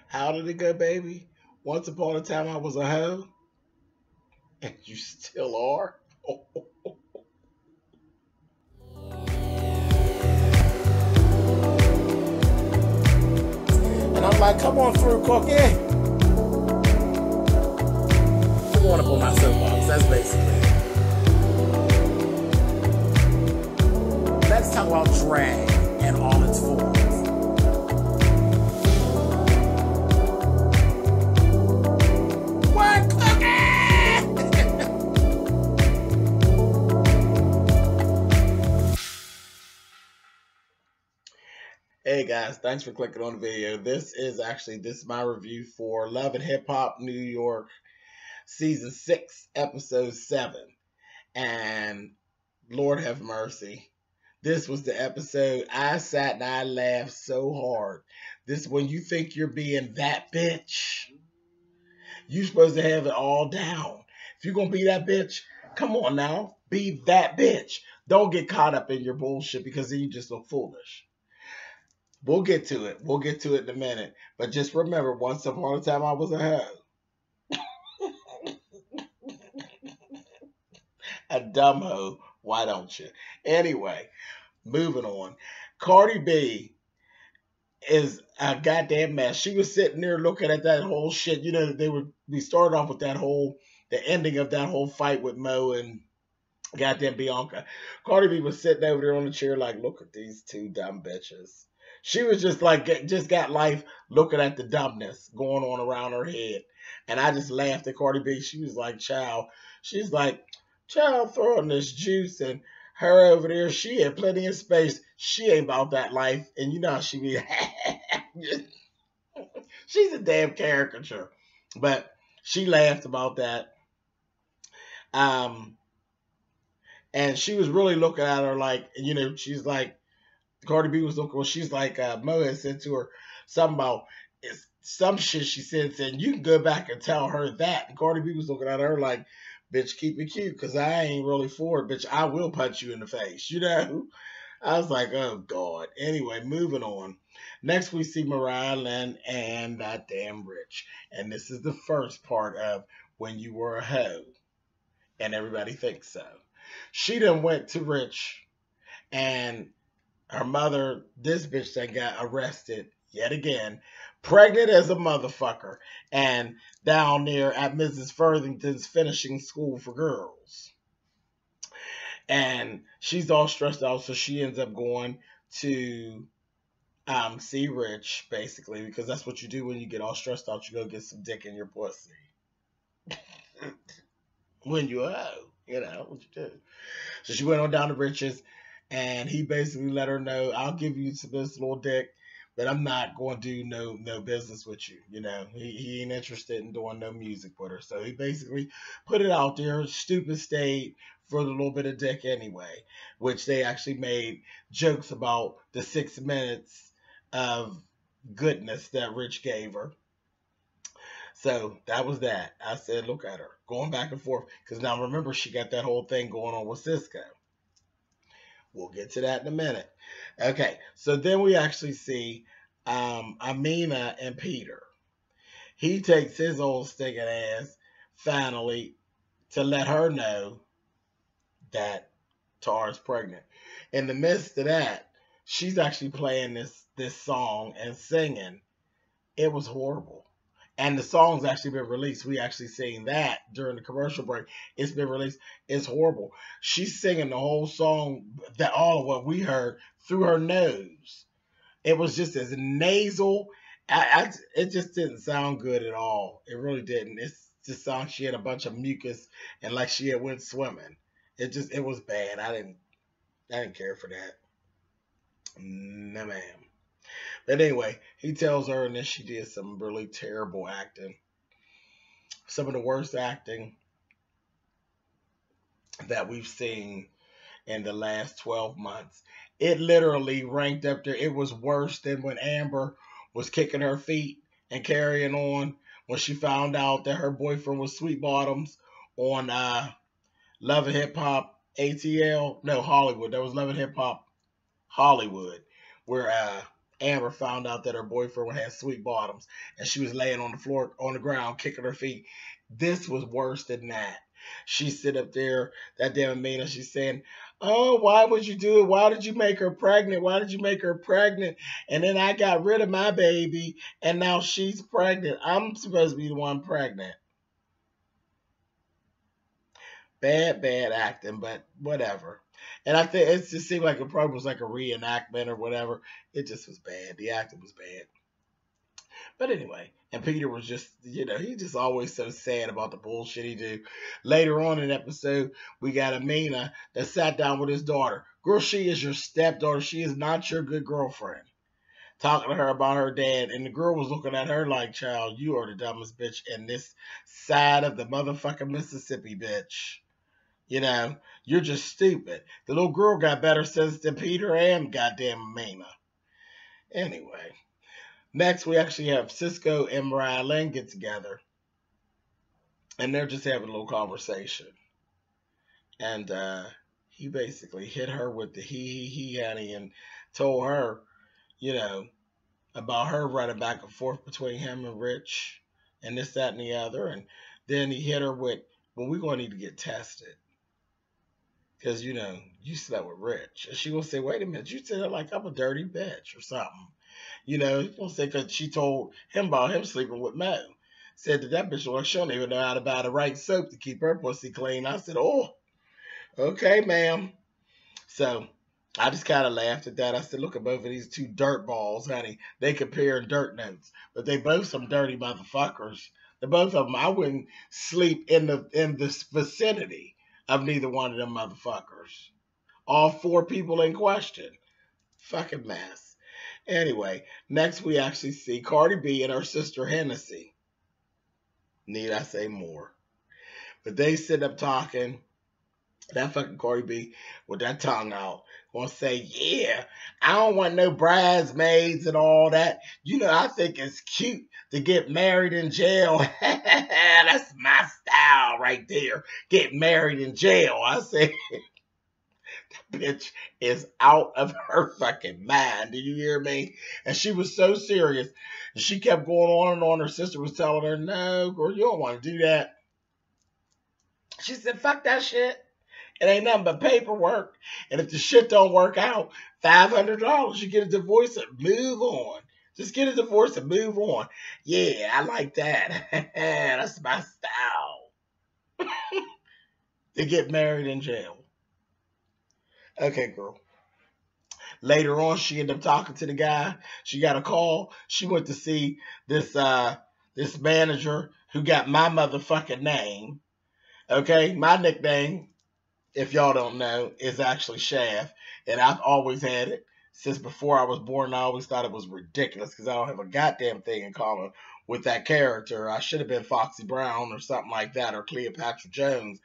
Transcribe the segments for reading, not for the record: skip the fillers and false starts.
How did it go, baby? Once upon a time I was a hoe, and you still are. And I'm like, come on through, Cookie. I'm going up on my soapbox. That's basically it. Let's talk about drag and all its forms. What, Cookie? Hey guys, thanks for clicking on the video. This is my review for Love and Hip Hop New York Season 6, Episode 7. And Lord have mercy. This was the episode I sat and I laughed so hard. This when you think you're being that bitch, you're supposed to have it all down. If you're going to be that bitch, come on now. Be that bitch. Don't get caught up in your bullshit because then you just look foolish. We'll get to it. We'll get to it in a minute. But just remember, once upon a time I was a hoe. A dumb hoe. Why don't you? Anyway, moving on. Cardi B is a goddamn mess. She was sitting there looking at that whole shit. You know, we started off with the ending of that whole fight with Mo and goddamn Bianca. Cardi B was sitting over there on the chair like, look at these two dumb bitches. She was just like, just got life looking at the dumbness going on around her head. And I just laughed at Cardi B. She was like, child. She's like, child, throwing this juice. And her over there, she had plenty of space. She ain't about that life. And you know how she be. She's a damn caricature. But she laughed about that. And she was really looking at her like, you know, she's like, Cardi B was looking, well, she's like, Mo had said to her something about some shit she said, saying, you can go back and tell her that. And Cardi B was looking at her like, bitch, keep it cute, because I ain't really for it, bitch. I will punch you in the face, you know? I was like, oh, God. Anyway, moving on. Next, we see Mariah Lynn and that damn Rich. And this is the first part of When You Were a Hoe. And everybody thinks so. She done went to Rich and her mother, this bitch that got arrested yet again, pregnant as a motherfucker, and down there at Mrs. Furthington's finishing school for girls. And she's all stressed out, so she ends up going to see Rich, basically, because that's what you do when you get all stressed out. You go get some dick in your pussy. When you hoe, you know what you do. So she went on down to Rich's. And he basically let her know, I'll give you this little dick, but I'm not going to do no business with you. You know, he ain't interested in doing no music with her. So he basically put it out there. Stupid stayed for the little bit of dick anyway, which they actually made jokes about the 6 minutes of goodness that Rich gave her. So that was that. I said, look at her going back and forth. Because now remember, she got that whole thing going on with Cisco. We'll get to that in a minute. Okay, so then we actually see Amina and Peter. He takes his old stinking ass finally to let her know that Tara's pregnant. In the midst of that, she's actually playing this song and singing. It was horrible. And the song's actually been released. We actually seen that during the commercial break. It's been released. It's horrible. She's singing the whole song, that all of what we heard, through her nose. It was just as nasal. It just didn't sound good at all. It really didn't. It's just sound she had a bunch of mucus and like she had went swimming. It was bad. I didn't care for that. No, ma'am. But anyway, he tells her, and then she did some really terrible acting. Some of the worst acting that we've seen in the last 12 months. It literally ranked up there. It was worse than when Amber was kicking her feet and carrying on when she found out that her boyfriend was Sweet Bottoms on Love and Hip Hop ATL. No, Hollywood. That was Love and Hip Hop Hollywood, where Amber found out that her boyfriend had sweet bottoms and she was laying on the floor, on the ground, kicking her feet. This was worse than that. She sit up there, that damn Amina, she's saying, oh, why would you do it? Why did you make her pregnant? Why did you make her pregnant? And then I got rid of my baby and now she's pregnant. I'm supposed to be the one pregnant. Bad, bad acting, but whatever. And I think it just seemed like it probably was like a reenactment or whatever. It just was bad. The acting was bad. But anyway, and Peter was just, he just always so sad about the bullshit he do. Later on in the episode, we got Amina that sat down with his daughter. Girl, she is your stepdaughter. She is not your good girlfriend. Talking to her about her dad, and the girl was looking at her like, child, you are the dumbest bitch in this side of the motherfucking Mississippi, bitch. You're just stupid. The little girl got better sense than Peter and goddamn Amina. Anyway, next we actually have Cisco and Mariah Lynn get together. And they're just having a little conversation. And he basically hit her with the he, honey, and told her, about her running back and forth between him and Rich and this, that, and the other. And then he hit her with, well, we're going to need to get tested. Because, you slept with Rich. And she will say, wait a minute, you said like I'm a dirty bitch or something. He's going to say, because she told him about him sleeping with Mo. Said that bitch, well, she don't even know how to buy the right soap to keep her pussy clean. I said, oh, okay, ma'am. So I just kind of laughed at that. I said, look at both of these two dirt balls, honey. They comparing dirt notes. But they both some dirty motherfuckers. The both of them, I wouldn't sleep in the vicinity of neither one of them motherfuckers. All four people in question. Fucking mess. Anyway, next we actually see Cardi B and her sister Hennessy. Need I say more? But they sit up talking. That fucking Cardi B with that tongue out gonna say, yeah, I don't want no bridesmaids and all that. I think it's cute to get married in jail. That's my style right there. Get married in jail. I say, that bitch is out of her fucking mind. Do you hear me? And she was so serious. And she kept going on and on. Her sister was telling her, no, girl, you don't want to do that. She said, fuck that shit. It ain't nothing but paperwork. And if the shit don't work out, $500, you get a divorce and move on. Just get a divorce and move on. Yeah, I like that. That's my style. To get married in jail. Okay, girl. Later on, she ended up talking to the guy. She got a call. She went to see this manager who got my motherfucking name. Okay, my nickname, if y'all don't know, is actually Shaft. And I've always had it since before I was born. I always thought it was ridiculous because I don't have a goddamn thing in common with that character. I should have been Foxy Brown or something like that, or Cleopatra Jones.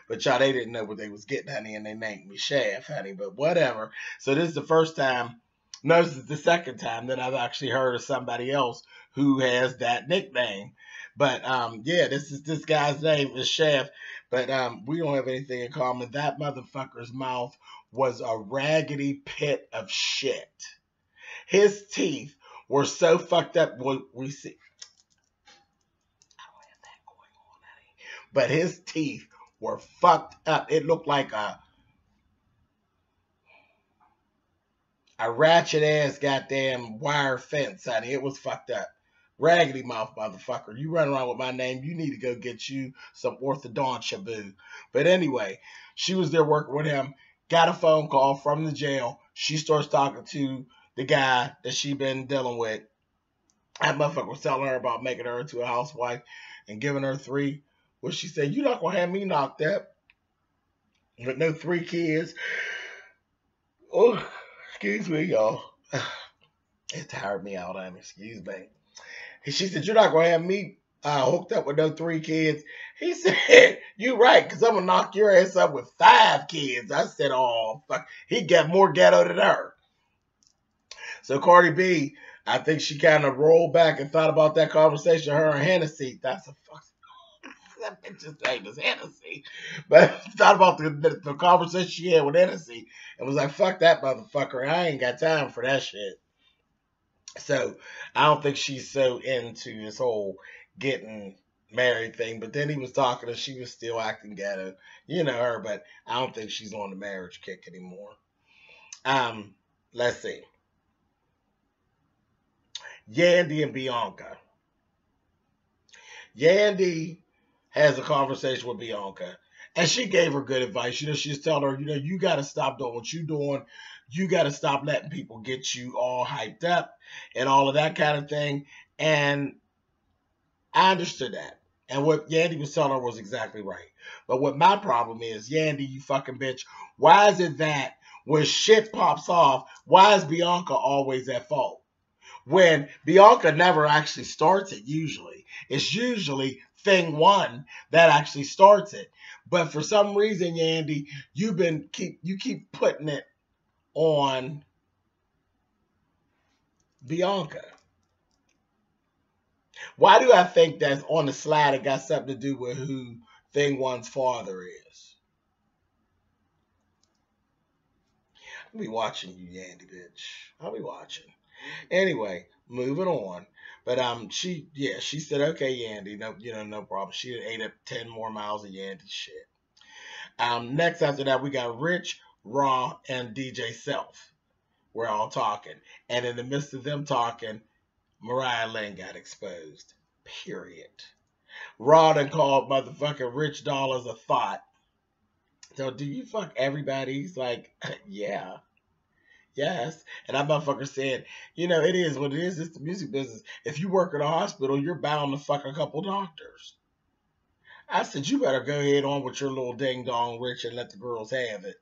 But y'all, they didn't know what they was getting, honey, and they named me Shaft, honey. But whatever. So this is the first time. No, this is the second time that I've actually heard of somebody else who has that nickname. But yeah, this guy's name is Shaft. But we don't have anything in common. That motherfucker's mouth was a raggedy pit of shit. His teeth were so fucked up. We see. I don't have that going on, honey. But his teeth were fucked up. It looked like a ratchet ass goddamn wire fence, honey. It was fucked up. Raggedy mouth motherfucker. You run around with my name, you need to go get you some orthodontia, boo. But anyway, she was there working with him, got a phone call from the jail. She starts talking to the guy that she been dealing with. That motherfucker was telling her about making her into a housewife and giving her 3. Well, she said, you're not going to have me knocked up with no 3 kids. Oh, excuse me, y'all. It tired me out, honey. Excuse me. She said, you're not going to have me hooked up with no 3 kids. He said, you right, because I'm going to knock your ass up with 5 kids. I said, oh, fuck. He got more ghetto than her. So Cardi B, I think she kind of rolled back and thought about that conversation, her and Hennessy. That's a fuck. That bitch's name is Hennessy. But thought about the conversation she had with Hennessy and was like, fuck that motherfucker. I ain't got time for that shit. So I don't think she's so into this whole getting married thing. But then he was talking to her, she was still acting ghetto. You know her, but I don't think she's on the marriage kick anymore. Um, let's see. Yandy and Bianca. Yandy has a conversation with Bianca, and she gave her good advice. She's telling her, you got to stop doing what you're doing. You got to stop letting people get you all hyped up and all of that kind of thing. And I understood that. And what Yandy was telling her was exactly right. But what my problem is, Yandy, you fucking bitch, why is it that when shit pops off, why is Bianca always at fault? When Bianca never actually starts it, usually. It's usually thing one that actually starts it. But for some reason, Yandy, you keep putting it on Bianca. Why do I think that's on the slide? It got something to do with who thing one's father is. I'll be watching you, Yandy, bitch. I'll be watching. Anyway, moving on. But she said, okay, Yandy, no problem. She ate up 10 more miles of Yandy shit. Next after that, we got Rich, Raw, and DJ Self. We're all talking. And in the midst of them talking, Mariah Lynn got exposed. Period. Raw done called motherfucking Rich Dollars a thought. So do you fuck everybody? He's like, yeah. Yes. And that motherfucker said, it is what it is. It's the music business. If you work in a hospital, you're bound to fuck a couple doctors. I said, you better go ahead on with your little ding dong, Rich, and let the girls have it.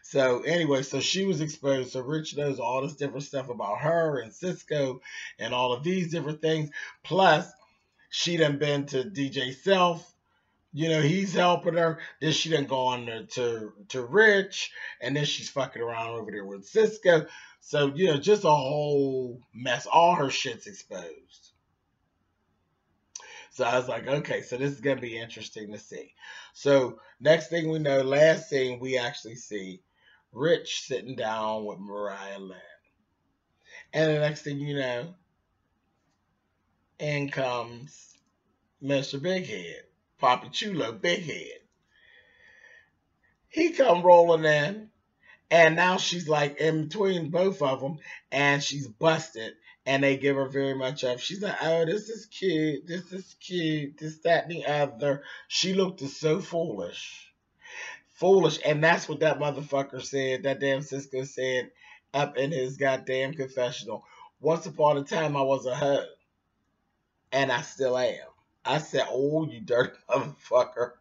So anyway, so she was exposed. So Rich knows all this different stuff about her and Cisco and all of these different things. Plus, she done been to DJ Self. He's helping her. Then she done gone to Rich. And then she's fucking around over there with Cisco. So, just a whole mess. All her shit's exposed. So I was like, okay, so this is going to be interesting to see. So next thing we know, last thing we actually see, Rich sitting down with Mariah Lynn. And the next thing you know, in comes Mr. Big Head, Papi Chulo Big Head. He come rolling in, and now she's like in between both of them, and she's busted, and they give her very much up. She's like, oh, this is cute, this, that, and the other. She looked so foolish. And that's what that motherfucker said, that damn Cisco said up in his goddamn confessional. Once upon a time, I was a hoe. And I still am. I said, oh, you dirty motherfucker.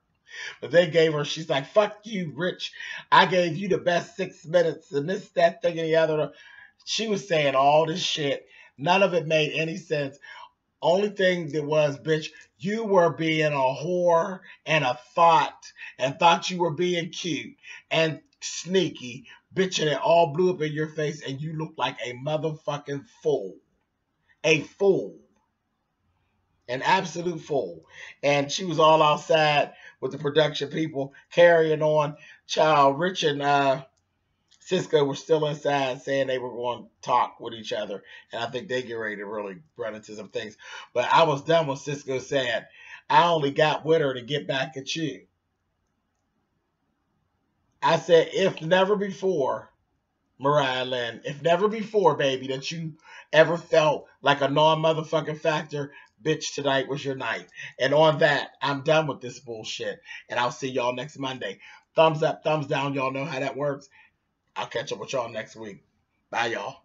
But they gave her, she's like, fuck you, Rich. I gave you the best 6 minutes and this, that, thing, and the other. She was saying all this shit. None of it made any sense. Only thing that was, bitch, you were being a whore and a thought and thought you were being cute and sneaky, bitch, and it all blew up in your face and you look like a motherfucking fool. A fool. An absolute fool. And she was all outside with the production people carrying on. Child, Rich and Cisco were still inside saying they were going to talk with each other. And I think they get ready to really run into some things. But I was done when Cisco said, I only got with her to get back at you. I said, if never before, Mariah Lynn, if never before, baby, that you ever felt like a non-motherfucking factor, bitch, tonight was your night. And on that, I'm done with this bullshit. And I'll see y'all next Monday. Thumbs up, thumbs down. Y'all know how that works. I'll catch up with y'all next week. Bye, y'all.